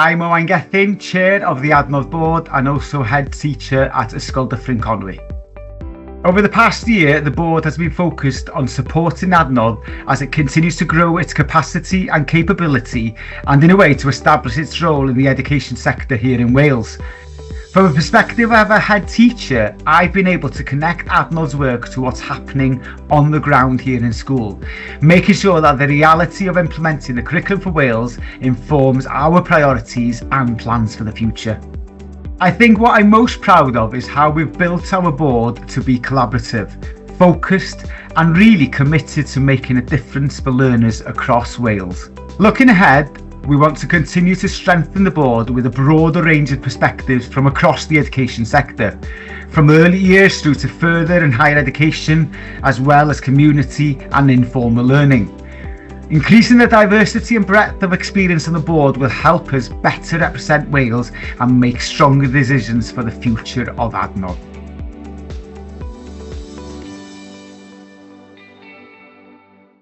I'm Owain Gethin, Chair of the Adnodd Board and also Head Teacher at Ysgol Dyffryn Conwy. Over the past year, the board has been focused on supporting Adnodd as it continues to grow its capacity and capability and in a way to establish its role in the education sector here in Wales. From a perspective of a head teacher, I've been able to connect Adnodd's work to what's happening on the ground here in school, making sure that the reality of implementing the curriculum for Wales informs our priorities and plans for the future. I think what I'm most proud of is how we've built our board to be collaborative, focused and really committed to making a difference for learners across Wales. Looking ahead, we want to continue to strengthen the board with a broader range of perspectives from across the education sector, from early years through to further and higher education, as well as community and informal learning. Increasing the diversity and breadth of experience on the board will help us better represent Wales and make stronger decisions for the future of Adnodd.